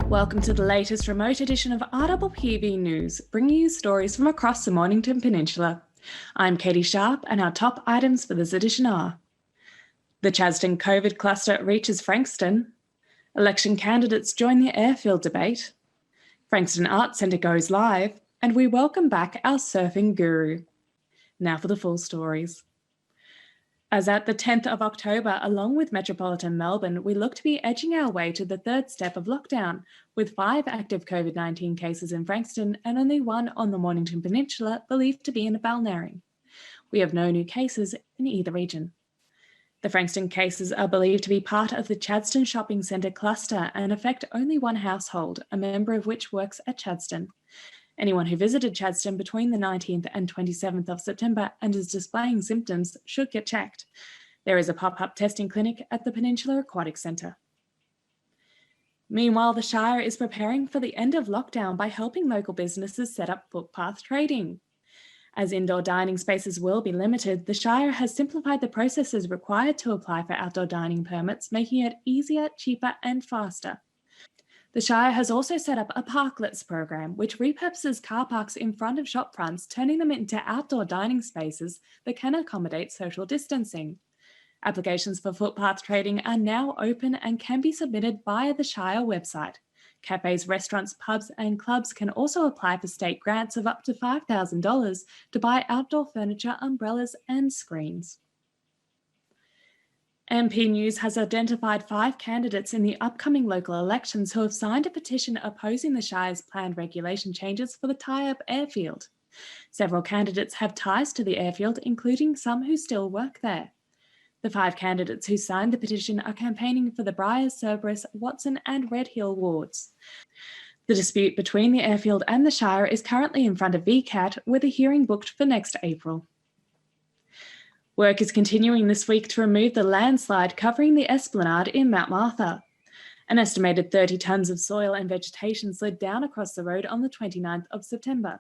Welcome to the latest remote edition of RPPV News, bringing you stories from across the Mornington Peninsula. I'm Catie Sharp, and our top items for this edition are: the Chadstone COVID cluster reaches Frankston, election candidates join the airfield debate, Frankston Arts Centre goes live, and we welcome back our surfing guru. Now for the full stories. As at the 10th of October, along with metropolitan Melbourne, we look to be edging our way to the third step of lockdown, with 5 active COVID-19 cases in Frankston and only 1 on the Mornington Peninsula believed to be in Balnarring. We have no new cases in either region. The Frankston cases are believed to be part of the Chadstone Shopping Centre cluster and affect only one household, a member of which works at Chadstone. Anyone who visited Chadstone between the 19th and 27th of September and is displaying symptoms should get checked. There is a pop-up testing clinic at the Peninsula Aquatic Centre. Meanwhile, the Shire is preparing for the end of lockdown by helping local businesses set up footpath trading. As indoor dining spaces will be limited, the Shire has simplified the processes required to apply for outdoor dining permits, making it easier, cheaper and faster. The Shire has also set up a parklets program, which repurposes car parks in front of shop fronts, turning them into outdoor dining spaces that can accommodate social distancing. Applications for footpath trading are now open and can be submitted via the Shire website. Cafes, restaurants, pubs and clubs can also apply for state grants of up to $5,000 to buy outdoor furniture, umbrellas and screens. MP News has identified 5 candidates in the upcoming local elections who have signed a petition opposing the Shire's planned regulation changes for the tie-up airfield. Several candidates have ties to the airfield, including some who still work there. The 5 candidates who signed the petition are campaigning for the Briars, Cerberus, Watson and Red Hill wards. The dispute between the airfield and the Shire is currently in front of VCAT, with a hearing booked for next April. Work is continuing this week to remove the landslide covering the esplanade in Mount Martha. An estimated 30 tonnes of soil and vegetation slid down across the road on the 29th of September.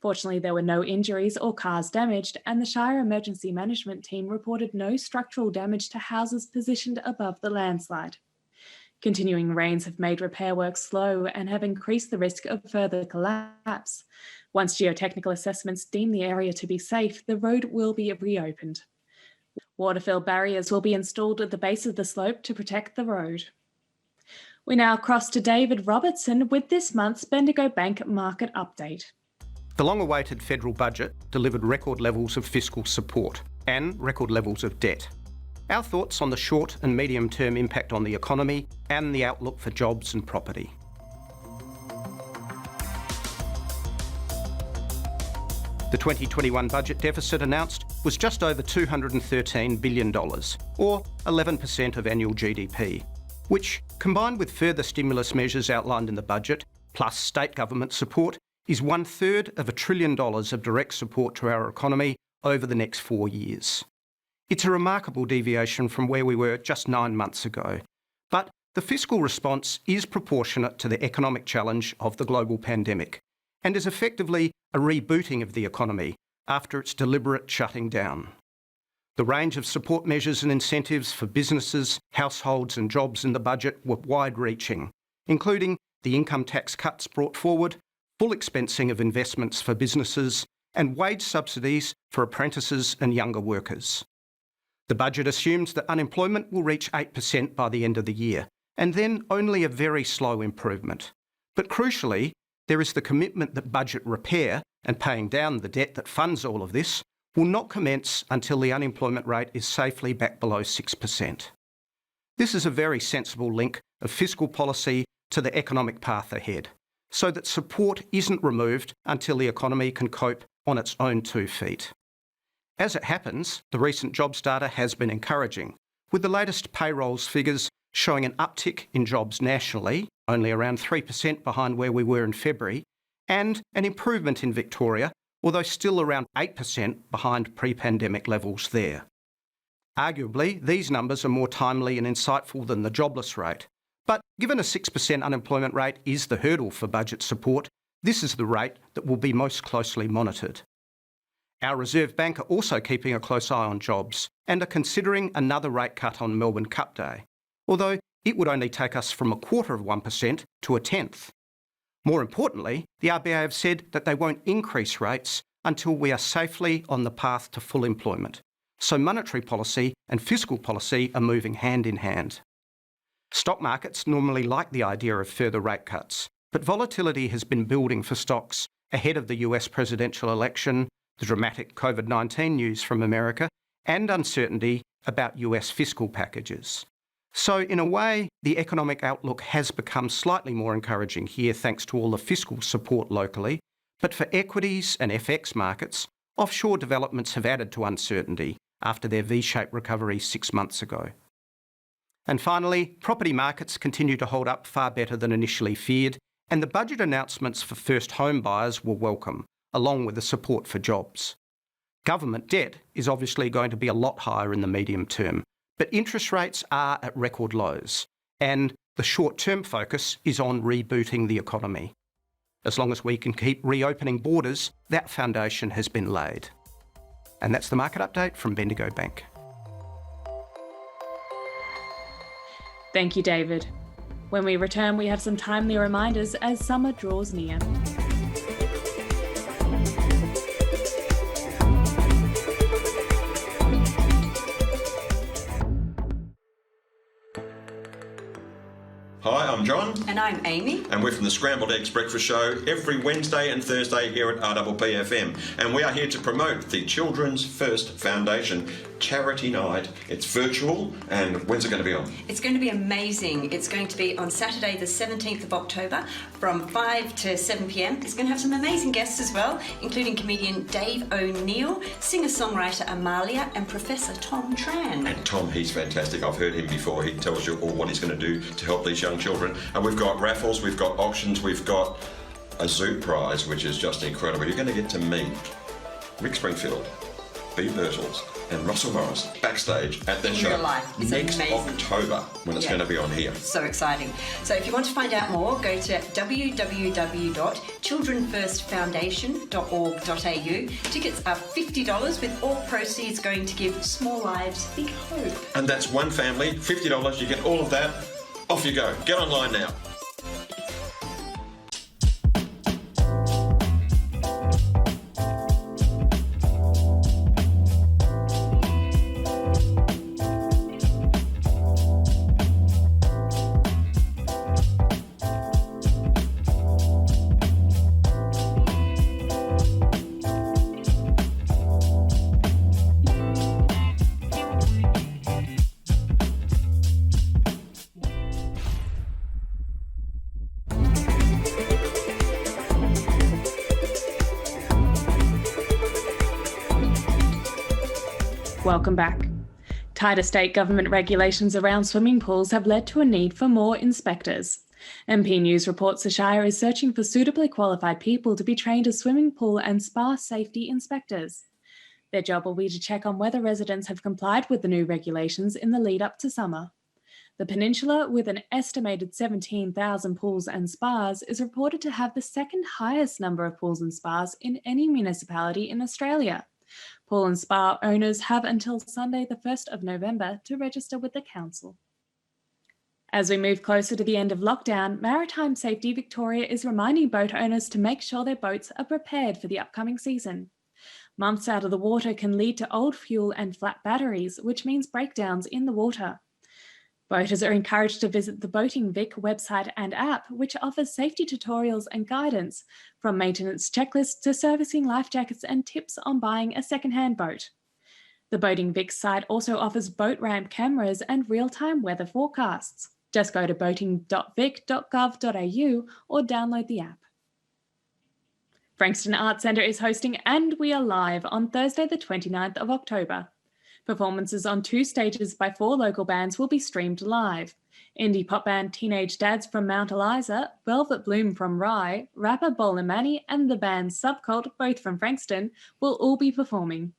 Fortunately, there were no injuries or cars damaged, and the Shire Emergency Management Team reported no structural damage to houses positioned above the landslide. Continuing rains have made repair work slow and have increased the risk of further collapse. Once geotechnical assessments deem the area to be safe, the road will be reopened. Water-fill barriers will be installed at the base of the slope to protect the road. We now cross to David Robertson with this month's Bendigo Bank Market Update. The long-awaited federal budget delivered record levels of fiscal support and record levels of debt. Our thoughts on the short and medium-term impact on the economy and the outlook for jobs and property. The 2021 budget deficit announced was just over $213 billion, or 11% of annual GDP, which, combined with further stimulus measures outlined in the budget, plus state government support, is 1/3 of $1 trillion of direct support to our economy over the next 4 years. It's a remarkable deviation from where we were just 9 months ago, but the fiscal response is proportionate to the economic challenge of the global pandemic and is effectively a rebooting of the economy after its deliberate shutting down. The range of support measures and incentives for businesses, households and jobs in the budget were wide-reaching, including the income tax cuts brought forward, full expensing of investments for businesses, and wage subsidies for apprentices and younger workers. The budget assumes that unemployment will reach 8% by the end of the year, and then only a very slow improvement. But crucially, there is the commitment that budget repair and paying down the debt that funds all of this will not commence until the unemployment rate is safely back below 6%. This is a very sensible link of fiscal policy to the economic path ahead, so that support isn't removed until the economy can cope on its own 2 feet. As it happens, the recent jobs data has been encouraging, with the latest payrolls figures showing an uptick in jobs nationally, only around 3% behind where we were in February, and an improvement in Victoria, although still around 8% behind pre-pandemic levels there. Arguably, these numbers are more timely and insightful than the jobless rate, but given a 6% unemployment rate is the hurdle for budget support, this is the rate that will be most closely monitored. Our Reserve Bank are also keeping a close eye on jobs and are considering another rate cut on Melbourne Cup Day, although it would only take us from 0.25% to 0.1%. More importantly, the RBA have said that they won't increase rates until we are safely on the path to full employment. So monetary policy and fiscal policy are moving hand in hand. Stock markets normally like the idea of further rate cuts, but volatility has been building for stocks ahead of the US presidential election, the dramatic COVID-19 news from America, and uncertainty about US fiscal packages. So in a way, the economic outlook has become slightly more encouraging here thanks to all the fiscal support locally, but for equities and FX markets, offshore developments have added to uncertainty after their V-shaped recovery 6 months ago. And finally, property markets continue to hold up far better than initially feared, and the budget announcements for first home buyers were welcome, along with the support for jobs. Government debt is obviously going to be a lot higher in the medium term, but interest rates are at record lows, and the short-term focus is on rebooting the economy. As long as we can keep reopening borders, that foundation has been laid. And that's the market update from Bendigo Bank. Thank you, David. When we return, we have some timely reminders as summer draws near. Hi, I'm John. And I'm Amy. And we're from the Scrambled Eggs Breakfast Show every Wednesday and Thursday here at RPPV. And we are here to promote the Children's First Foundation Charity Night. It's virtual, and when's it going to be on? It's going to be amazing. It's going to be on Saturday the 17th of October from 5 to 7 p.m. It's going to have some amazing guests as well, including comedian Dave O'Neill, singer-songwriter Amalia, and Professor Tom Tran. And Tom, he's fantastic. I've heard him before. He tells you all what he's going to do to help these young children. And we've got raffles, we've got auctions, we've got a zoo prize, which is just incredible. You're going to get to meet Rick Springfield, B. Birtles, and Russell Morris backstage at their show next October when it's going to be on here. So exciting. So if you want to find out more, go to www.childrenfirstfoundation.org.au. Tickets are $50 with all proceeds going to give Small Lives Big Hope. And that's one family, $50. You get all of that. Off you go. Get online now. Welcome back. Tighter state government regulations around swimming pools have led to a need for more inspectors. MP News reports the Shire is searching for suitably qualified people to be trained as swimming pool and spa safety inspectors. Their job will be to check on whether residents have complied with the new regulations in the lead up to summer. The peninsula, with an estimated 17,000 pools and spas, is reported to have the second highest number of pools and spas in any municipality in Australia. Pool and spa owners have until Sunday the 1st of November to register with the council. As we move closer to the end of lockdown, Maritime Safety Victoria is reminding boat owners to make sure their boats are prepared for the upcoming season. Months out of the water can lead to old fuel and flat batteries, which means breakdowns in the water. Boaters are encouraged to visit the Boating Vic website and app, which offers safety tutorials and guidance, from maintenance checklists to servicing life jackets and tips on buying a second-hand boat. The Boating Vic site also offers boat ramp cameras and real-time weather forecasts. Just go to boating.vic.gov.au or download the app. Frankston Arts Centre is hosting And We Are Live on Thursday the 29th of October. Performances on 2 stages by 4 local bands will be streamed live. Indie pop band Teenage Dads from Mount Eliza, Velvet Bloom from Rye, rapper Bowler Manny and the band Subcult, both from Frankston, will all be performing.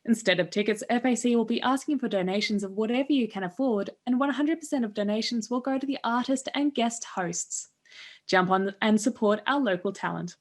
Instead of tickets, FAC will be asking for donations of whatever you can afford, and 100% of donations will go to the artist and guest hosts. Jump on and support our local talent.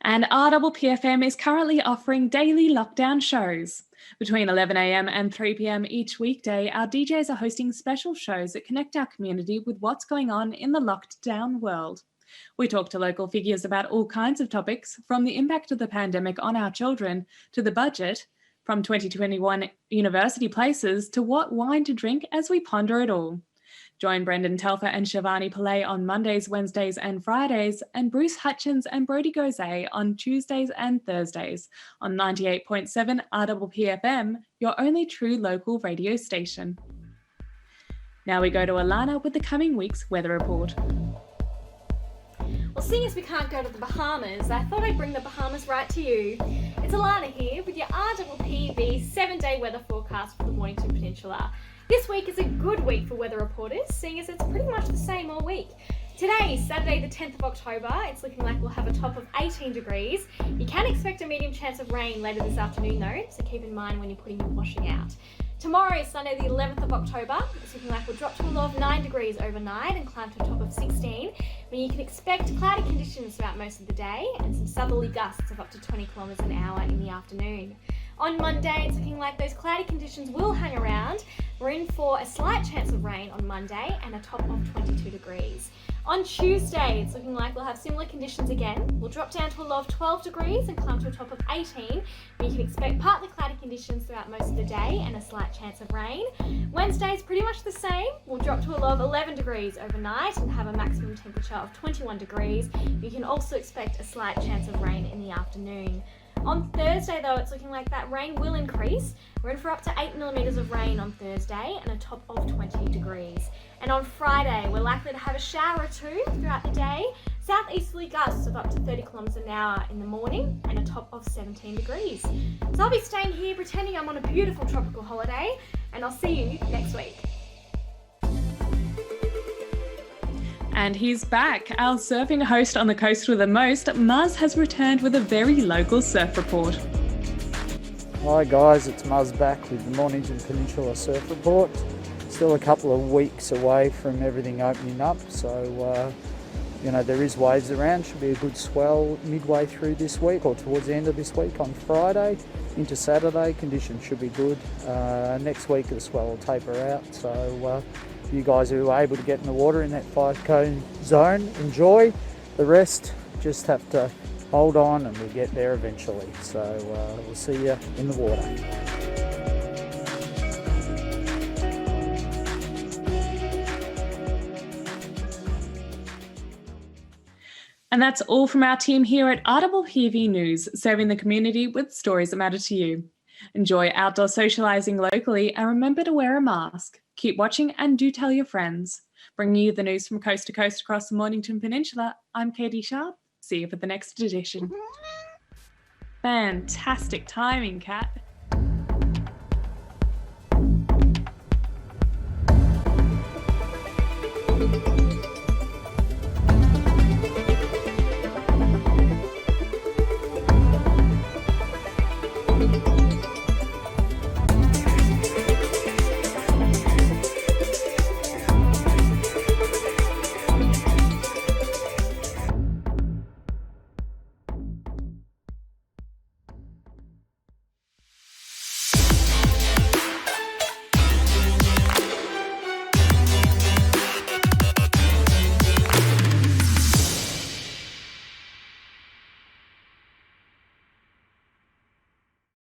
And RPPFM is currently offering daily lockdown shows. Between 11 a.m. and 3 p.m. each weekday, our DJs are hosting special shows that connect our community with what's going on in the locked down world. We talk to local figures about all kinds of topics, from the impact of the pandemic on our children to the budget, from 2021 university places to what wine to drink as we ponder it all. Join Brendan Telfer and Shivani Pillay on Mondays, Wednesdays and Fridays, and Bruce Hutchins and Brodie Gozay on Tuesdays and Thursdays on 98.7 RPPFM, your only true local radio station. Now we go to Alana with the coming week's weather report. Well, seeing as we can't go to the Bahamas, I thought I'd bring the Bahamas right to you. It's Alana here with your RPPV 7-day weather forecast for the Mornington Peninsula. This week is a good week for weather reporters, seeing as it's pretty much the same all week. Today, Saturday the 10th of October, it's looking like we'll have a top of 18 degrees. You can expect a medium chance of rain later this afternoon though, so keep in mind when you're putting your washing out. Tomorrow, Sunday the 11th of October, it's looking like we'll drop to a low of 9 degrees overnight and climb to a top of 16, when you can expect cloudy conditions throughout most of the day and some southerly gusts of up to 20 kilometres an hour in the afternoon. On Monday, it's looking like those cloudy conditions will hang around. We're in for a slight chance of rain on Monday and a top of 22 degrees. On Tuesday, it's looking like we'll have similar conditions again. We'll drop down to a low of 12 degrees and climb to a top of 18. We can expect partly cloudy conditions throughout most of the day and a slight chance of rain. Wednesday is pretty much the same. We'll drop to a low of 11 degrees overnight and have a maximum temperature of 21 degrees. You can also expect a slight chance of rain in the afternoon. On Thursday though, it's looking like that rain will increase. We're in for up to 8 millimetres of rain on Thursday and a top of 20 degrees. And on Friday, we're likely to have a shower or two throughout the day. Southeasterly gusts of up to 30 kilometres an hour in the morning and a top of 17 degrees. So I'll be staying here pretending I'm on a beautiful tropical holiday, and I'll see you next week. And he's back. Our surfing host on the coast with the most, Muzz, has returned with a very local surf report. Hi guys, it's Muzz back with the Mornington Peninsula Surf Report. Still a couple of weeks away from everything opening up, so there is waves around. Should be a good swell midway through this week or towards the end of this week on Friday into Saturday. Conditions should be good. Next week the swell will taper out, so you guys who are able to get in the water in that 5-cone zone, enjoy. The rest, just have to hold on and we'll get there eventually. So we'll see you in the water. And that's all from our team here at RPPV News, serving the community with stories that matter to you. Enjoy outdoor socialising locally and remember to wear a mask. Keep watching and do tell your friends. Bringing you the news from coast to coast across the Mornington Peninsula, I'm Catie Sharp. See you for the next edition. Fantastic timing, Kat.